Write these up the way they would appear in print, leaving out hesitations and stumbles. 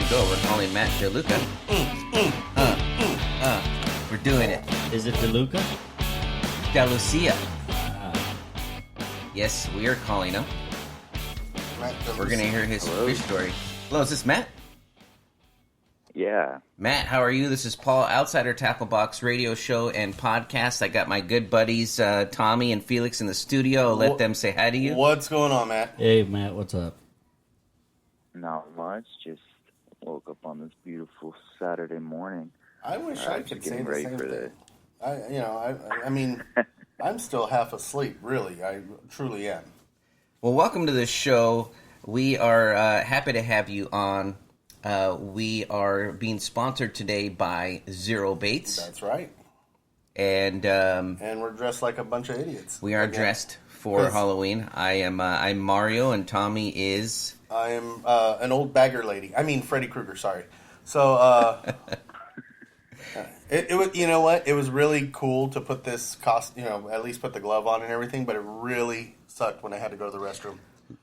we go. We're calling Matt Delucia. We're doing it. Is it Deluca? Delucia. Yes, we are calling him. We're going to hear his fish story. Hello, is this Matt? Yeah. Matt, how are you? This is Paul, Outsider Tackle Box radio show and podcast. I got my good buddies Tommy and Felix in the studio. I'll let them say hi to you. What's going on, Matt? Hey, Matt, what's up? Not much. Just woke up on this beautiful Saturday morning. I wish I could say the same thing. The... I mean, I'm still half asleep, really. I truly am. Well, welcome to the show. We are happy to have you on. We are being sponsored today by Zero Baits. That's right. And we're dressed like a bunch of idiots. We are dressed for Halloween. I'm Mario, and Tommy is... I am an old bagger lady. I mean, Freddy Krueger, sorry. So, it was, you know what? It was really cool to put this at least put the glove on and everything, but it really sucked when I had to go to the restroom.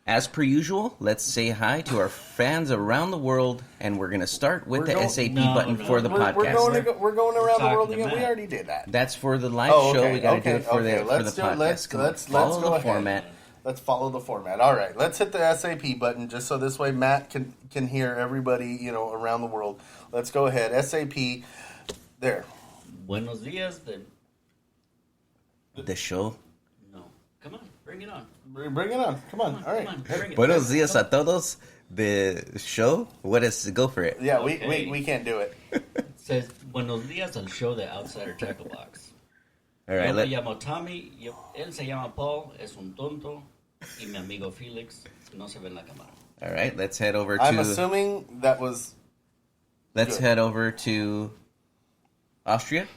As per usual, let's say hi to our fans around the world, and we're going to start with the SAP button for the podcast. We're going around the world again. We already did that. That's for the live show. We got to do it for the podcast. Let's follow go the ahead. format. Let's follow the format. All right, let's hit the SAP button just so this way Matt can hear everybody around the world. Let's go ahead. SAP. There. Buenos dias. The show. No. Come on. Bring it on. Bring it on. Come on. All right. Bring it. Buenos dias a todos. The show. What is? Go for it. Yeah, Okay. we can't do it. It says Buenos dias al show de Outsider Tackle Box. All right. Yo me llamo Tommy. Él se llama Paul. Es un tonto. Y mi amigo Felix no se ve en la cámara. All right. Let's head over to. I'm assuming that was. Let's good. head over to Austria.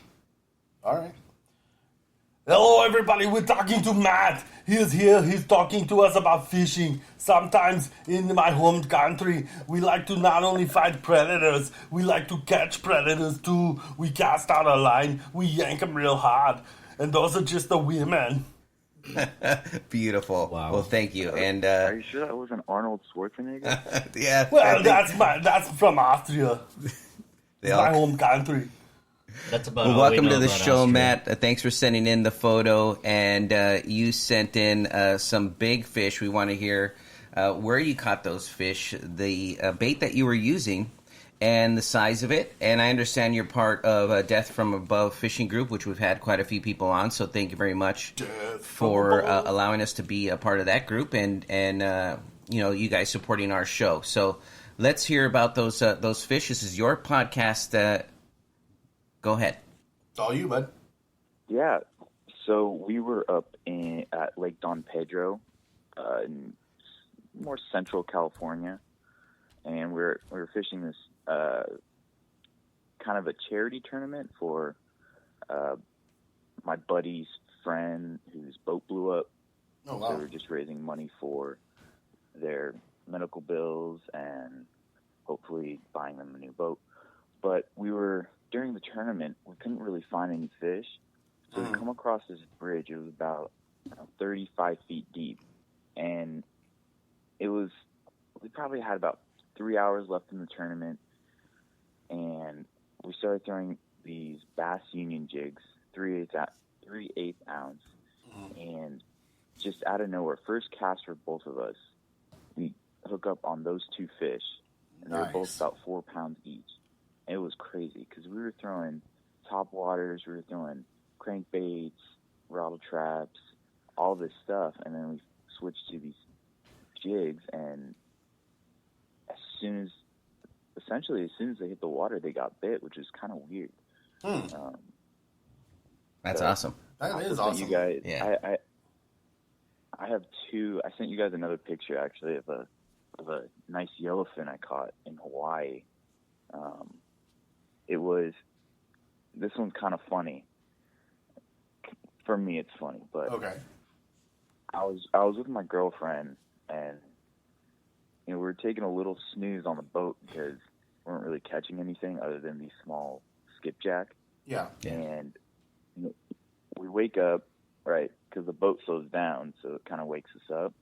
All right. Hello, everybody. We're talking to Matt. He's here. He's talking to us about fishing. Sometimes in my home country, we like to not only fight predators, we like to catch predators too. We cast out a line. We yank them real hard. And those are just the women. Beautiful. Wow. Well, thank you. And Are you sure that wasn't Arnold Schwarzenegger? yeah. Well, that's from Austria. They My all... home country. That's about Well, all welcome we know to the about show, Austria. Matt. Thanks for sending in the photo, and you sent in some big fish. We want to hear where you caught those fish, the bait that you were using, and the size of it. And I understand you're part of a Death from Above fishing group, which we've had quite a few people on. So thank you very much for allowing us to be a part of that group, and you guys supporting our show. So let's hear about those fish. This is your podcast. Go ahead. It's all you, bud. Yeah. So we were up at Lake Don Pedro, in more central California, and we were fishing this kind of a charity tournament for my buddy's friend whose boat blew up. Oh, wow. So we were just raising money for their medical bills and hopefully buying them a new boat. But during the tournament, we couldn't really find any fish. So we come across this bridge. It was about 35 feet deep. And we probably had about 3 hours left in the tournament. And we started throwing these Bass Union jigs, 3/8 ounce. And just out of nowhere, first cast for both of us, we hook up on those two fish. And they were both about 4 pounds each. And it was crazy because we were throwing top waters, we were throwing crankbaits, rattle traps, all this stuff. And then we switched to these jigs. And as soon as they hit the water, they got bit, which is kind of weird. That's awesome. That is awesome. You guys, Yeah. I have two. I sent you guys another picture actually of a nice yellowfin I caught in Hawaii. This one's kind of funny. For me, it's funny, but Okay. I was with my girlfriend, and we were taking a little snooze on the boat because we weren't really catching anything other than these small skipjack. Yeah. And we wake up, right, because the boat slows down, so it kind of wakes us up.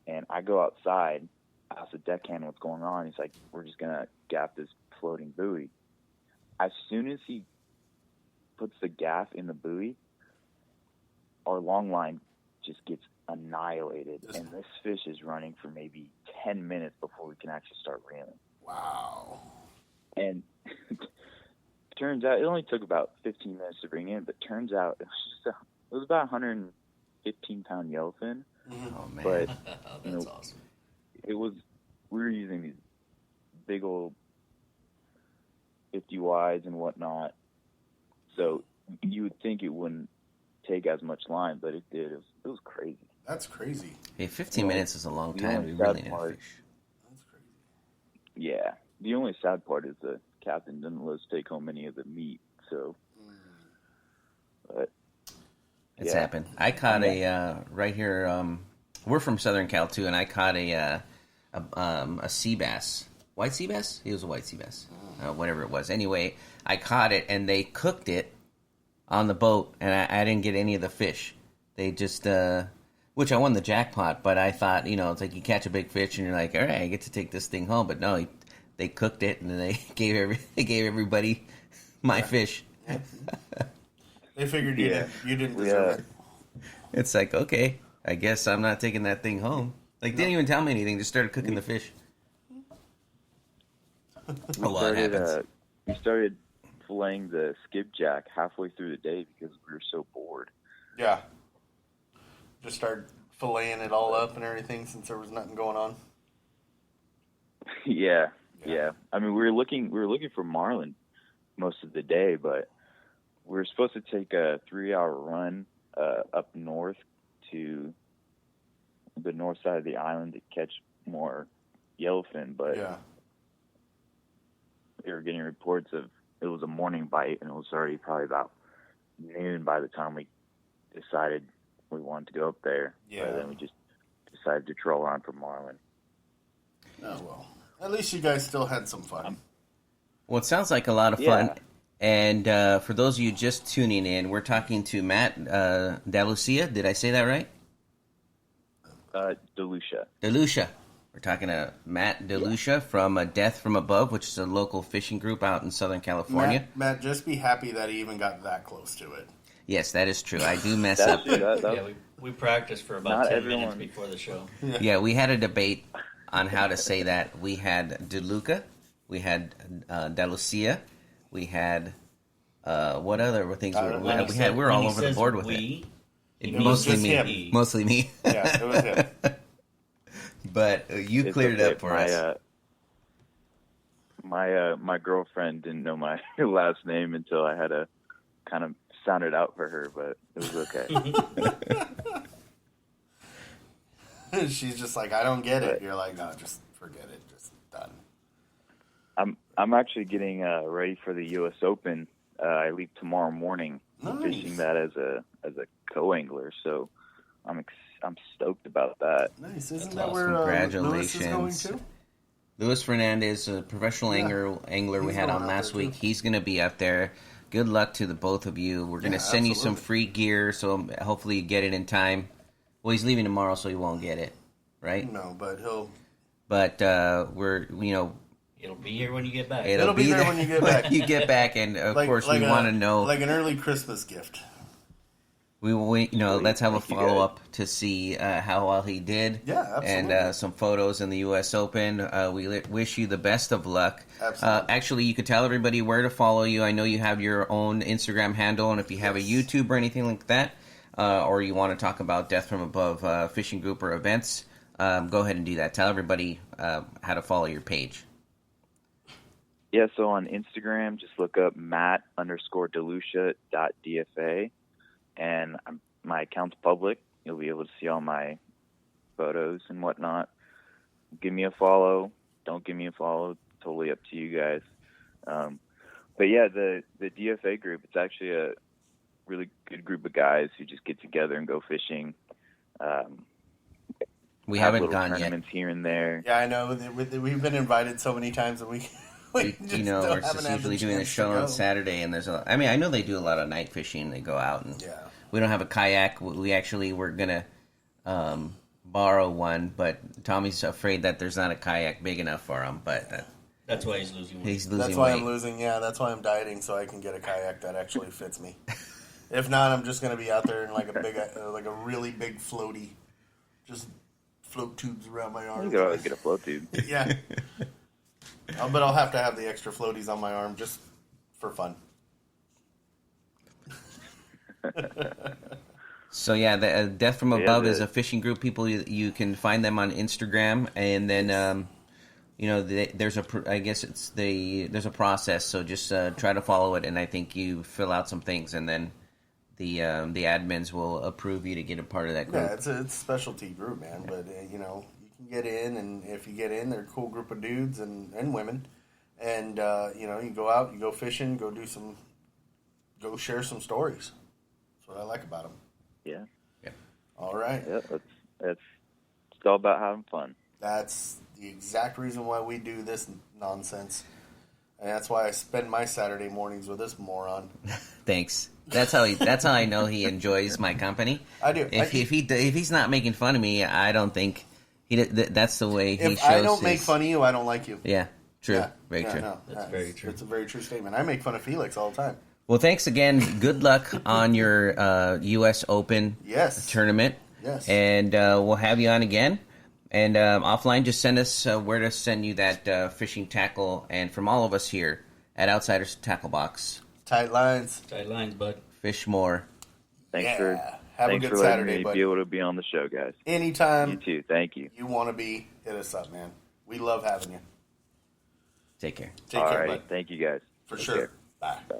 And I go outside, asked the deckhand what's going on. He's like, we're just going to gaff this floating buoy. As soon as he puts the gaff in the buoy, our long line just gets annihilated, and this fish is running for maybe 10 minutes before we can actually start reeling. Wow. And turns out it only took about 15 minutes to bring in, but turns out it was about 115-pound yellowfin. Oh man, But That's awesome. we were using these big old 50 wides and whatnot, so you would think it wouldn't take as much line, but it did. It was crazy. That's crazy. hey, 15 minutes is a long the time. only We sad really need to part- fish. That's crazy. Yeah, the only sad part is the captain didn't let us take home any of the meat. So, but It's yeah. happened. I caught a right here. We're from Southern Cal too, and I caught a sea bass, white sea bass. He was a white sea bass, whatever it was. Anyway, I caught it, and they cooked it on the boat, and I didn't get any of the fish. They just, which I won the jackpot, but I thought, it's like you catch a big fish, and you're like, all right, I get to take this thing home. But no, they cooked it, and they gave everybody my fish. They figured you didn't We, deserve it. It's like, okay, I guess I'm not taking that thing home. Like, didn't even tell me anything. Just started cooking the fish. A lot happens. We started filleting the skipjack halfway through the day because we were so bored. Yeah. Just started filleting it all up and everything since there was nothing going on. Yeah. I mean, we were looking for marlin most of the day, but we were supposed to take a 3-hour run up north to the north side of the island to catch more yellowfin, but Yeah. we were getting reports of it was a morning bite, and it was already probably about noon by the time we decided we wanted to go up there. Yeah. But then we just decided to troll on for marlin. Oh, well. At least you guys still had some fun. Well, it sounds like a lot of fun. Yeah. And for those of you just tuning in, we're talking to Matt Delucia. Did I say that right? Delucia. Delucia. We're talking to Matt Delucia from Death from Above, which is a local fishing group out in Southern California. Matt, just be happy that he even got that close to it. Yes, that is true. I do mess up. Yeah, we practiced for about Not 10 everyone. minutes before the show. Yeah, we had a debate on how to say that. We had DeLuca, we had Delucia, we had what other things we were all over the board with it. Mostly just me. him. Mostly me. Yeah, it was him. But you It's cleared it okay. up for us. My girlfriend didn't know my last name until I had to kind of sound it out for her, but it was okay. She's just like, I don't get it. You're like, no, just forget it. Just done. I'm actually getting ready for the U.S. Open. I leave tomorrow morning. I'm Nice. fishing that as a co-angler, so I'm stoked about that. Nice. Isn't That's that awesome. where Lewis is going Congratulations. to? Luis Fernandez, a professional angler we He's had going on out last there, week. too. He's going to be out there. Good luck to the both of you. We're going to send you some absolutely. free gear, so hopefully you get it in time. Well, he's leaving tomorrow, so he won't get it, right? No, but he'll. But It'll be here when you get back. It'll be there when you get back. you get back, and of course we want to know. Like an early Christmas gift. Let's have a Thank you, follow up to see how well he did. Yeah, absolutely. And some photos in the U.S. Open. We wish you the best of luck. Absolutely. Actually, you could tell everybody where to follow you. I know you have your own Instagram handle, and if you have a YouTube or anything like that, or you want to talk about Death from Above fishing group or events, go ahead and do that. Tell everybody how to follow your page. Yeah, so on Instagram, just look up Matt_Delucia.dfa, and my account's public. You'll be able to see all my photos and whatnot. Give me a follow. Don't give me a follow. Totally up to you guys. But yeah, the DFA group, it's actually a really good group of guys who just get together and go fishing. We have haven't little gone yet. tournaments here and there. Yeah, I know. We've been invited so many times, and we We're haven't just had usually the doing a chance to show go. on Saturday, and I know they do a lot of night fishing. They go out, and Yeah. we don't have a kayak. We actually were gonna borrow one, but Tommy's afraid that there's not a kayak big enough for him. But That's why he's losing weight. he's losing That's why weight. I'm losing. Yeah, that's why I'm dieting so I can get a kayak that actually fits me. If not, I'm just gonna be out there in like a really big floaty, just float tubes around my You arms. could always get a float tube. Yeah. But I'll have to have the extra floaties on my arm just for fun. So yeah, the Death from Yeah, Above the- is a fishing group. People you can find them on Instagram, and then there's there's a process. So just try to follow it, and I think you fill out some things, and then the admins will approve you to get a part of that group. Yeah, it's a specialty group, man. But you can get in, and if you get in, they're a cool group of dudes and women, and you go out, you go fishing, go share some stories. That's what I like about them. Yeah. All right. Yeah, it's all about having fun. That's the exact reason why we do this nonsense. And that's why I spend my Saturday mornings with this moron. Thanks. That's how I know he enjoys my company. I do. If he's not making fun of me, I don't think that's the way he shows. If I don't make fun of you, I don't like you. Yeah, true. Yeah. Very true. No, That's very true. It's a very true statement. I make fun of Felix all the time. Well, thanks again. Good luck on your U.S. Open tournament. Yes. And we'll have you on again. And offline, just send us where to send you that fishing tackle. And from all of us here at Outsiders Tackle Box, Tight lines. Tight lines, bud. fish more. Thanks Have a thanks good for letting Saturday, me bud. be able to be on the show, guys. Anytime You too. Thank you. you want to be, hit us up, man. We love having you. Take care. Take All care, right. bud. Thank you, guys. For Take sure. care. Bye. Bye.